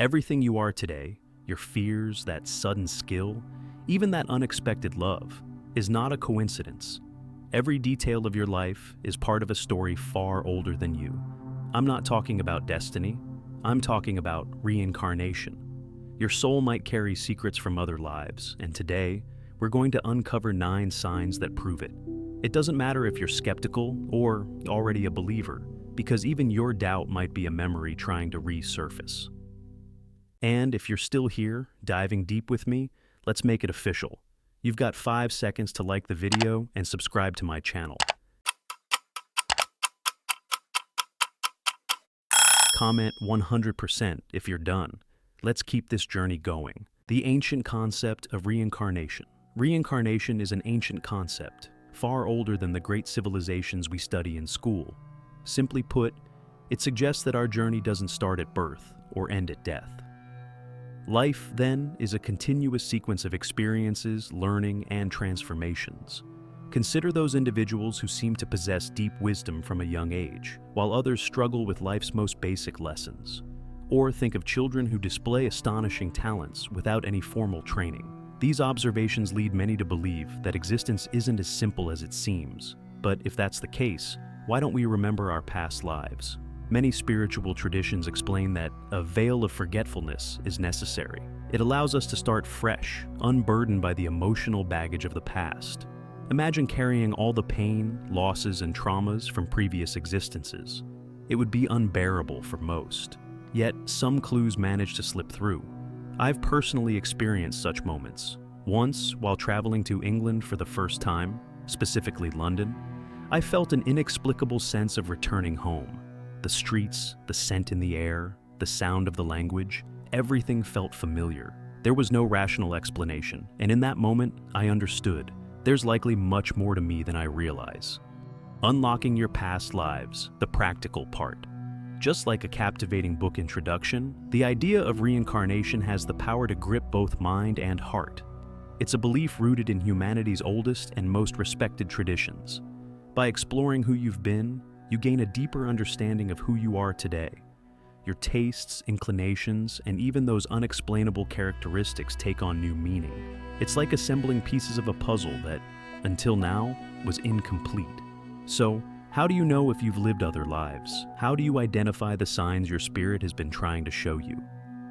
Everything you are today, your fears, that sudden skill, even that unexpected love, is not a coincidence. Every detail of your life is part of a story far older than you. I'm not talking about destiny. I'm talking about reincarnation. Your soul might carry secrets from other lives, and today, we're going to uncover 9 signs that prove it. It doesn't matter if you're skeptical or already a believer, because even your doubt might be a memory trying to resurface. And if you're still here, diving deep with me, let's make it official. You've got 5 seconds to like the video and subscribe to my channel. Comment 100% if you're done. Let's keep this journey going. The ancient concept of reincarnation. Reincarnation is an ancient concept, far older than the great civilizations we study in school. Simply put, it suggests that our journey doesn't start at birth or end at death. Life, then, is a continuous sequence of experiences, learning, and transformations. Consider those individuals who seem to possess deep wisdom from a young age, while others struggle with life's most basic lessons. Or think of children who display astonishing talents without any formal training. These observations lead many to believe that existence isn't as simple as it seems. But if that's the case, why don't we remember our past lives? Many spiritual traditions explain that a veil of forgetfulness is necessary. It allows us to start fresh, unburdened by the emotional baggage of the past. Imagine carrying all the pain, losses, and traumas from previous existences. It would be unbearable for most. Yet, some clues manage to slip through. I've personally experienced such moments. Once, while traveling to England for the first time, specifically London, I felt an inexplicable sense of returning home. The streets, the scent in the air, the sound of the language, everything felt familiar. There was no rational explanation, and in that moment, I understood. There's likely much more to me than I realize. Unlocking your past lives, the practical part. Just like a captivating book introduction, the idea of reincarnation has the power to grip both mind and heart. It's a belief rooted in humanity's oldest and most respected traditions. By exploring who you've been, you gain a deeper understanding of who you are today. Your tastes, inclinations, and even those unexplainable characteristics take on new meaning. It's like assembling pieces of a puzzle that, until now, was incomplete. So, how do you know if you've lived other lives? How do you identify the signs your spirit has been trying to show you?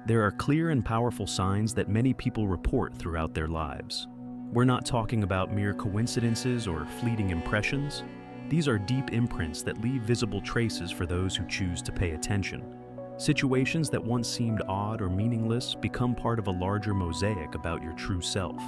There are clear and powerful signs that many people report throughout their lives. We're not talking about mere coincidences or fleeting impressions. These are deep imprints that leave visible traces for those who choose to pay attention. Situations that once seemed odd or meaningless become part of a larger mosaic about your true self.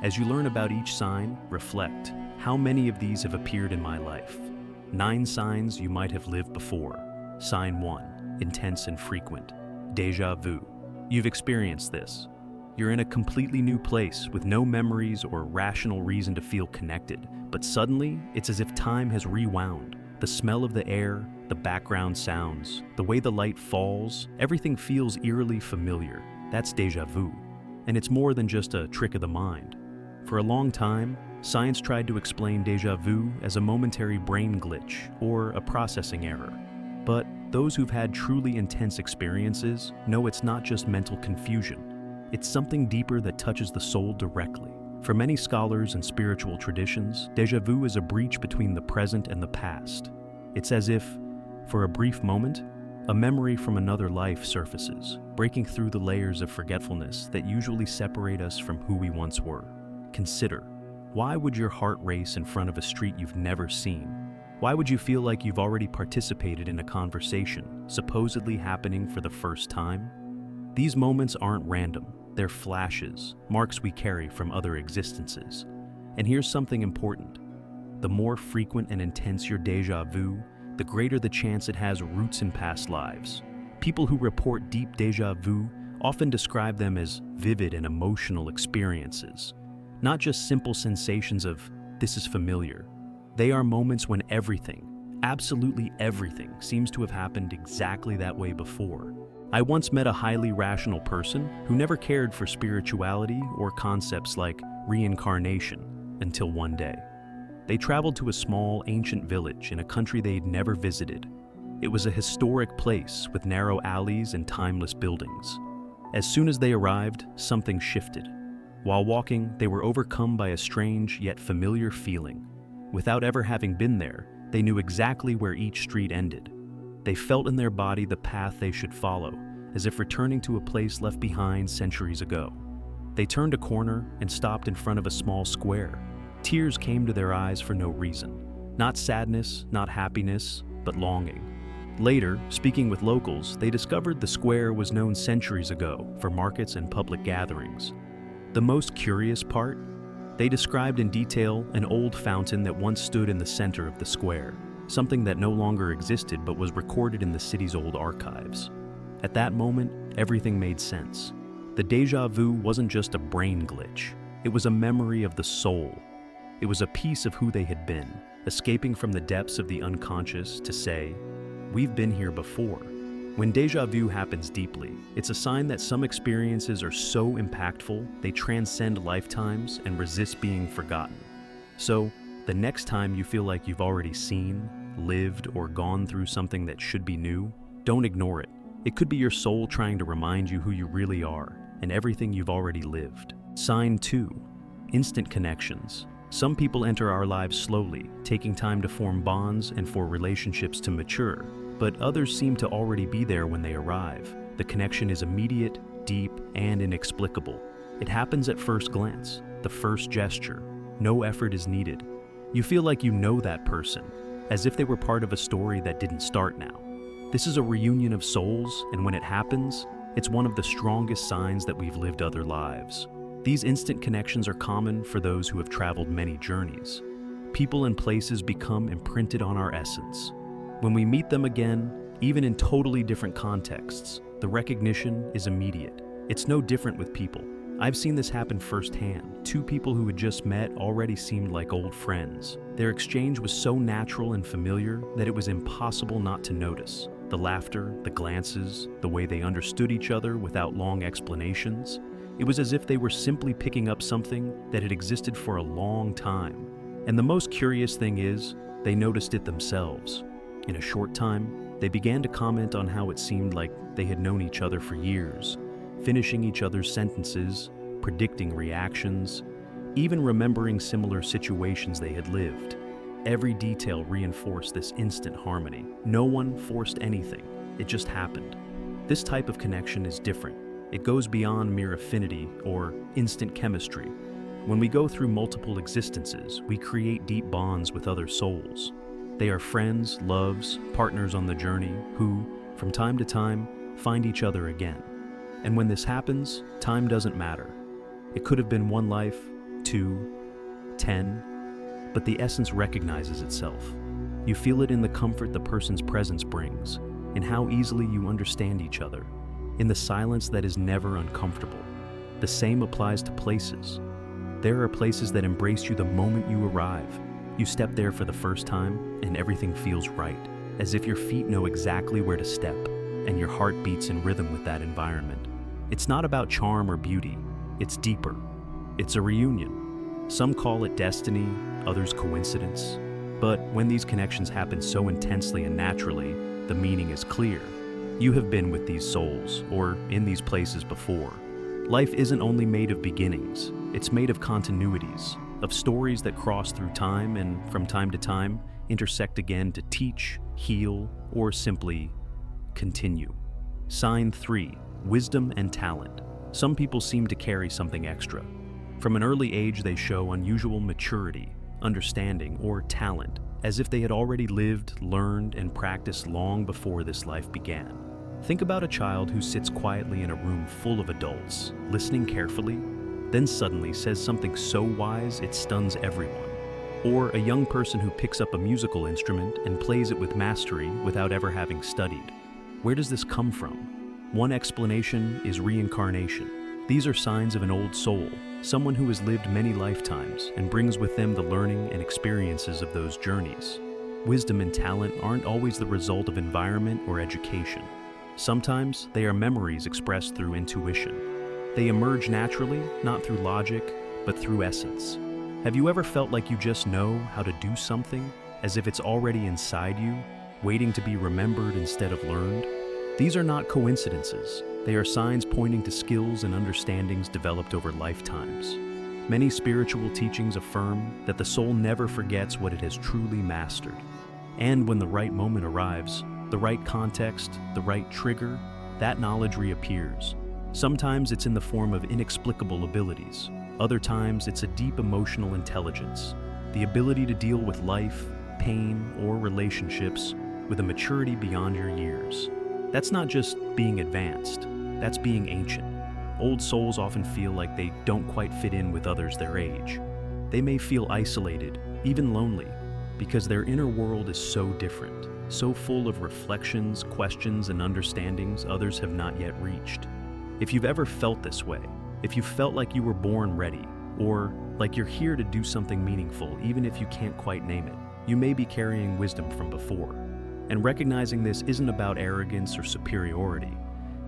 As you learn about each sign, reflect. How many of these have appeared in my life? 9 signs you might have lived before. Sign 1, intense and frequent. Déjà vu. You've experienced this. You're in a completely new place with no memories or rational reason to feel connected, but suddenly it's as if time has rewound. The smell of the air, the background sounds, the way the light falls, everything feels eerily familiar. That's déjà vu. And it's more than just a trick of the mind. For a long time, science tried to explain déjà vu as a momentary brain glitch or a processing error. But those who've had truly intense experiences know it's not just mental confusion. It's something deeper that touches the soul directly. For many scholars and spiritual traditions, déjà vu is a breach between the present and the past. It's as if, for a brief moment, a memory from another life surfaces, breaking through the layers of forgetfulness that usually separate us from who we once were. Consider, why would your heart race in front of a street you've never seen? Why would you feel like you've already participated in a conversation, supposedly happening for the first time? These moments aren't random. They're flashes, marks we carry from other existences. And here's something important. The more frequent and intense your déjà vu, the greater the chance it has roots in past lives. People who report deep déjà vu often describe them as vivid and emotional experiences, not just simple sensations of, "this is familiar." They are moments when everything, absolutely everything, seems to have happened exactly that way before. I once met a highly rational person who never cared for spirituality or concepts like reincarnation until one day. They traveled to a small, ancient village in a country they'd never visited. It was a historic place with narrow alleys and timeless buildings. As soon as they arrived, something shifted. While walking, they were overcome by a strange yet familiar feeling. Without ever having been there, they knew exactly where each street ended. They felt in their body the path they should follow, as if returning to a place left behind centuries ago. They turned a corner and stopped in front of a small square. Tears came to their eyes for no reason. Not sadness, not happiness, but longing. Later, speaking with locals, they discovered the square was known centuries ago for markets and public gatherings. The most curious part? They described in detail an old fountain that once stood in the center of the square, something that no longer existed but was recorded in the city's old archives. At that moment, everything made sense. The déjà vu wasn't just a brain glitch. It was a memory of the soul. It was a piece of who they had been, escaping from the depths of the unconscious to say, "We've been here before." When déjà vu happens deeply, it's a sign that some experiences are so impactful they transcend lifetimes and resist being forgotten. So, the next time you feel like you've already seen, lived, or gone through something that should be new, don't ignore it. It could be your soul trying to remind you who you really are and everything you've already lived. Sign 2. Instant connections. Some people enter our lives slowly, taking time to form bonds and for relationships to mature, but others seem to already be there when they arrive. The connection is immediate, deep, and inexplicable. It happens at first glance, the first gesture. No effort is needed. You feel like you know that person, as if they were part of a story that didn't start now. This is a reunion of souls, and when it happens, it's one of the strongest signs that we've lived other lives. These instant connections are common for those who have traveled many journeys. People and places become imprinted on our essence. When we meet them again, even in totally different contexts, the recognition is immediate. It's no different with people. I've seen this happen firsthand. Two people who had just met already seemed like old friends. Their exchange was so natural and familiar that it was impossible not to notice. The laughter, the glances, the way they understood each other without long explanations. It was as if they were simply picking up something that had existed for a long time. And the most curious thing is, they noticed it themselves. In a short time, they began to comment on how it seemed like they had known each other for years, finishing each other's sentences, predicting reactions, even remembering similar situations they had lived. Every detail reinforced this instant harmony. No one forced anything. It just happened. This type of connection is different. It goes beyond mere affinity or instant chemistry. When we go through multiple existences, we create deep bonds with other souls. They are friends, loves, partners on the journey who, from time to time, find each other again. And when this happens, time doesn't matter. It could have been 1 life, 2, 10, but the essence recognizes itself. You feel it in the comfort the person's presence brings, in how easily you understand each other, in the silence that is never uncomfortable. The same applies to places. There are places that embrace you the moment you arrive. You step there for the first time, and everything feels right, as if your feet know exactly where to step, and your heart beats in rhythm with that environment. It's not about charm or beauty, it's deeper. It's a reunion. Some call it destiny, others coincidence. But when these connections happen so intensely and naturally, the meaning is clear. You have been with these souls, or in these places before. Life isn't only made of beginnings, it's made of continuities, of stories that cross through time and, from time to time, intersect again to teach, heal, or simply continue. Sign 3. Wisdom and talent. Some people seem to carry something extra. From an early age, they show unusual maturity, understanding, or talent, as if they had already lived, learned, and practiced long before this life began. Think about a child who sits quietly in a room full of adults, listening carefully, then suddenly says something so wise it stuns everyone. Or a young person who picks up a musical instrument and plays it with mastery without ever having studied. Where does this come from? One explanation is reincarnation. These are signs of an old soul, someone who has lived many lifetimes and brings with them the learning and experiences of those journeys. Wisdom and talent aren't always the result of environment or education. Sometimes they are memories expressed through intuition. They emerge naturally, not through logic, but through essence. Have you ever felt like you just know how to do something, as if it's already inside you, waiting to be remembered instead of learned? These are not coincidences. They are signs pointing to skills and understandings developed over lifetimes. Many spiritual teachings affirm that the soul never forgets what it has truly mastered. And when the right moment arrives, the right context, the right trigger, that knowledge reappears. Sometimes it's in the form of inexplicable abilities. Other times it's a deep emotional intelligence, the ability to deal with life, pain, or relationships with a maturity beyond your years. That's not just being advanced, that's being ancient. Old souls often feel like they don't quite fit in with others their age. They may feel isolated, even lonely, because their inner world is so different, so full of reflections, questions, and understandings others have not yet reached. If you've ever felt this way, if you felt like you were born ready, or like you're here to do something meaningful even if you can't quite name it, you may be carrying wisdom from before. And recognizing this isn't about arrogance or superiority.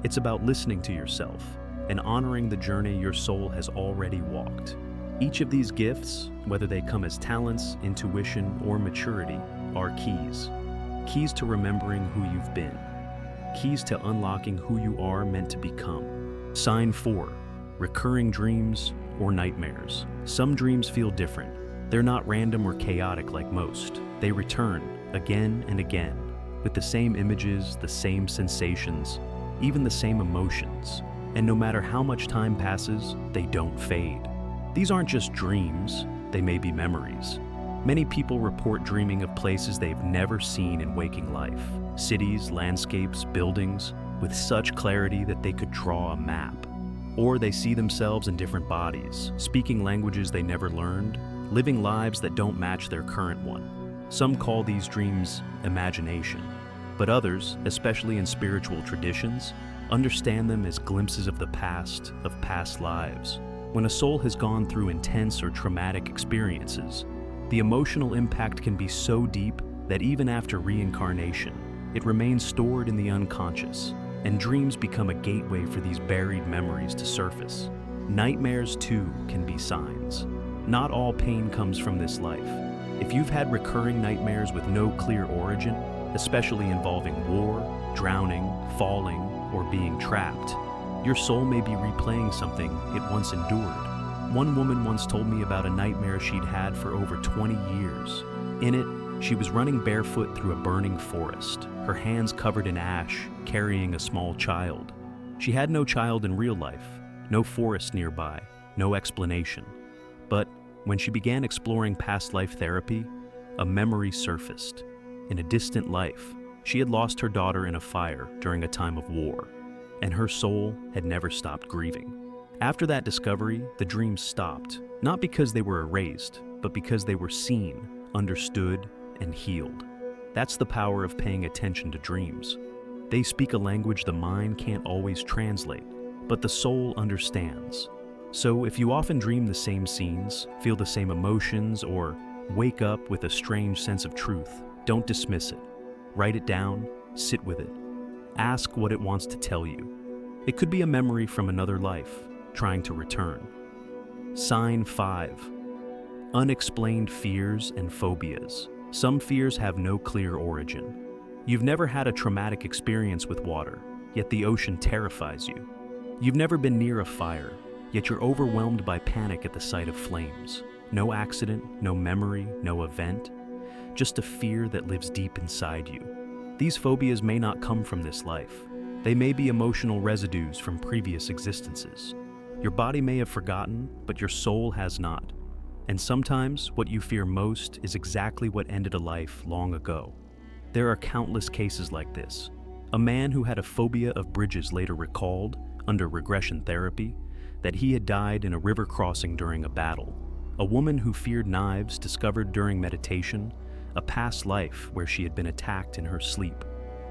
It's about listening to yourself and honoring the journey your soul has already walked. Each of these gifts, whether they come as talents, intuition, or maturity, are keys. Keys to remembering who you've been. Keys to unlocking who you are meant to become. Sign 4. Recurring dreams or nightmares. Some dreams feel different. They're not random or chaotic like most. They return again and again, with the same images, the same sensations, even the same emotions. And no matter how much time passes, they don't fade. These aren't just dreams, they may be memories. Many people report dreaming of places they've never seen in waking life. Cities, landscapes, buildings, with such clarity that they could draw a map. Or they see themselves in different bodies, speaking languages they never learned, living lives that don't match their current one. Some call these dreams imagination, but others, especially in spiritual traditions, understand them as glimpses of the past, of past lives. When a soul has gone through intense or traumatic experiences, the emotional impact can be so deep that even after reincarnation, it remains stored in the unconscious, and dreams become a gateway for these buried memories to surface. Nightmares, too, can be signs. Not all pain comes from this life. If you've had recurring nightmares with no clear origin, especially involving war, drowning, falling, or being trapped, your soul may be replaying something it once endured. One woman once told me about a nightmare she'd had for over 20 years. In it, she was running barefoot through a burning forest, her hands covered in ash, carrying a small child. She had no child in real life, no forest nearby, no explanation. But when she began exploring past life therapy, a memory surfaced. In a distant life, she had lost her daughter in a fire during a time of war, and her soul had never stopped grieving. After that discovery, the dreams stopped, not because they were erased, but because they were seen, understood, and healed. That's the power of paying attention to dreams. They speak a language the mind can't always translate, but the soul understands. So if you often dream the same scenes, feel the same emotions, or wake up with a strange sense of truth, don't dismiss it. Write it down, sit with it. Ask what it wants to tell you. It could be a memory from another life, trying to return. Sign 5. Unexplained fears and phobias. Some fears have no clear origin. You've never had a traumatic experience with water, yet the ocean terrifies you. You've never been near a fire, yet you're overwhelmed by panic at the sight of flames. No accident, no memory, no event, just a fear that lives deep inside you. These phobias may not come from this life. They may be emotional residues from previous existences. Your body may have forgotten, but your soul has not. And sometimes what you fear most is exactly what ended a life long ago. There are countless cases like this. A man who had a phobia of bridges later recalled, under regression therapy, that he had died in a river crossing during a battle. A woman who feared knives discovered during meditation a past life where she had been attacked in her sleep.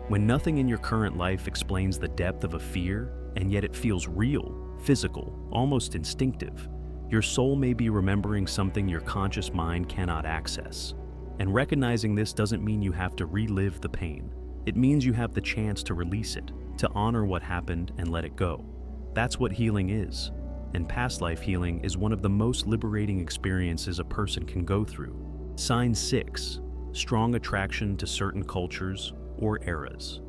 When nothing in your current life explains the depth of a fear, and yet it feels real, physical, almost instinctive, your soul may be remembering something your conscious mind cannot access. And recognizing this doesn't mean you have to relive the pain. It means you have the chance to release it, to honor what happened and let it go. That's what healing is. And past life healing is one of the most liberating experiences a person can go through. Sign 6. Strong attraction to certain cultures or eras.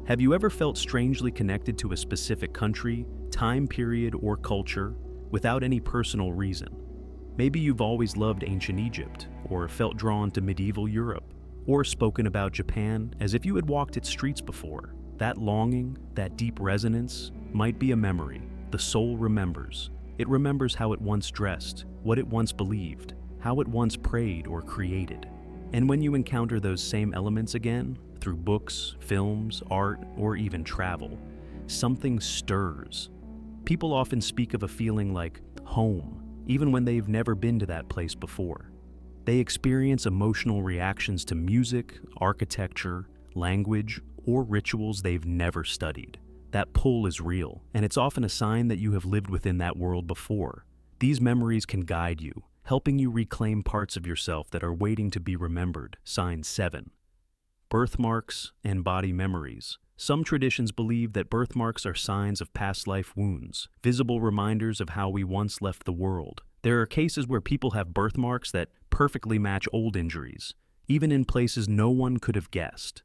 Have you ever felt strangely connected to a specific country, time period, or culture without any personal reason? Maybe you've always loved ancient Egypt, or felt drawn to medieval Europe, or spoken about Japan as if you had walked its streets before. That longing, that deep resonance, might be a memory. The soul remembers. It remembers how it once dressed, what it once believed, how it once prayed or created. And when you encounter those same elements again, through books, films, art, or even travel, something stirs. People often speak of a feeling like home, even when they've never been to that place before. They experience emotional reactions to music, architecture, language, or rituals they've never studied. That pull is real, and it's often a sign that you have lived within that world before. These memories can guide you, helping you reclaim parts of yourself that are waiting to be remembered. Sign 7. Birthmarks and body memories. Some traditions believe that birthmarks are signs of past life wounds, visible reminders of how we once left the world. There are cases where people have birthmarks that perfectly match old injuries, even in places no one could have guessed.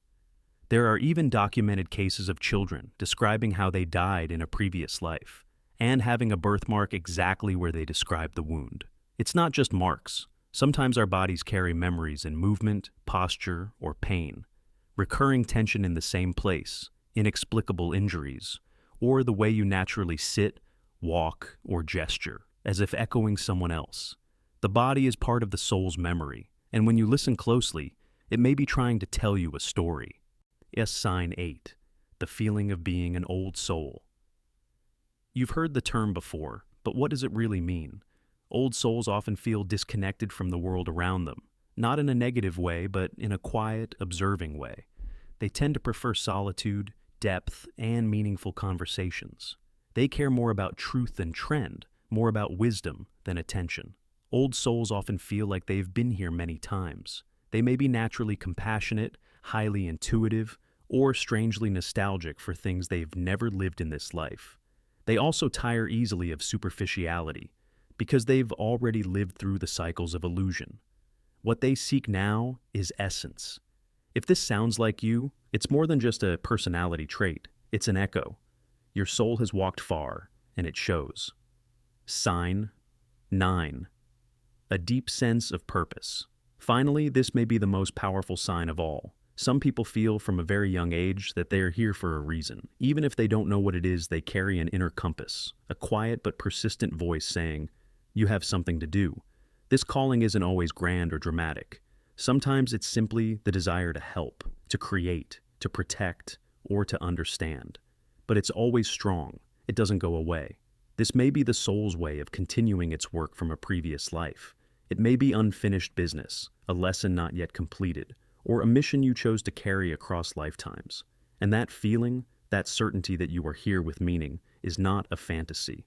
There are even documented cases of children describing how they died in a previous life, and having a birthmark exactly where they described the wound. It's not just marks. Sometimes our bodies carry memories in movement, posture, or pain. Recurring tension in the same place, inexplicable injuries, or the way you naturally sit, walk, or gesture, as if echoing someone else. The body is part of the soul's memory, and when you listen closely, it may be trying to tell you a story. Yes, sign 8. The feeling of being an old soul. You've heard the term before, but what does it really mean? Old souls often feel disconnected from the world around them, not in a negative way, but in a quiet, observing way. They tend to prefer solitude, depth, and meaningful conversations. They care more about truth than trend, more about wisdom than attention. Old souls often feel like they've been here many times. They may be naturally compassionate, highly intuitive, or strangely nostalgic for things they've never lived in this life. They also tire easily of superficiality, because they've already lived through the cycles of illusion. What they seek now is essence. If this sounds like you, it's more than just a personality trait. It's an echo. Your soul has walked far, and it shows. Sign 9. A deep sense of purpose. Finally, this may be the most powerful sign of all. Some people feel from a very young age that they are here for a reason. Even if they don't know what it is, they carry an inner compass, a quiet but persistent voice saying, "You have something to do." This calling isn't always grand or dramatic. Sometimes it's simply the desire to help, to create, to protect, or to understand. But it's always strong. It doesn't go away. This may be the soul's way of continuing its work from a previous life. It may be unfinished business, a lesson not yet completed, or a mission you chose to carry across lifetimes. And that feeling, that certainty that you are here with meaning, is not a fantasy.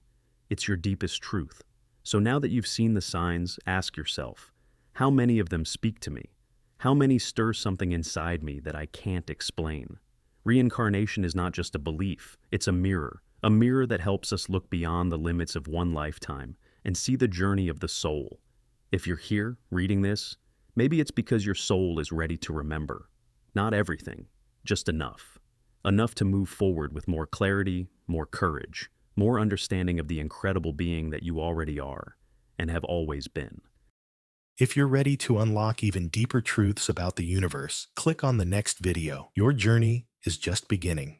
It's your deepest truth. So now that you've seen the signs, ask yourself, how many of them speak to me? How many stir something inside me that I can't explain? Reincarnation is not just a belief, it's a mirror that helps us look beyond the limits of one lifetime and see the journey of the soul. If you're here, reading this, maybe it's because your soul is ready to remember. Not everything, just enough. Enough to move forward with more clarity, more courage, more understanding of the incredible being that you already are and have always been. If you're ready to unlock even deeper truths about the universe, click on the next video. Your journey is just beginning.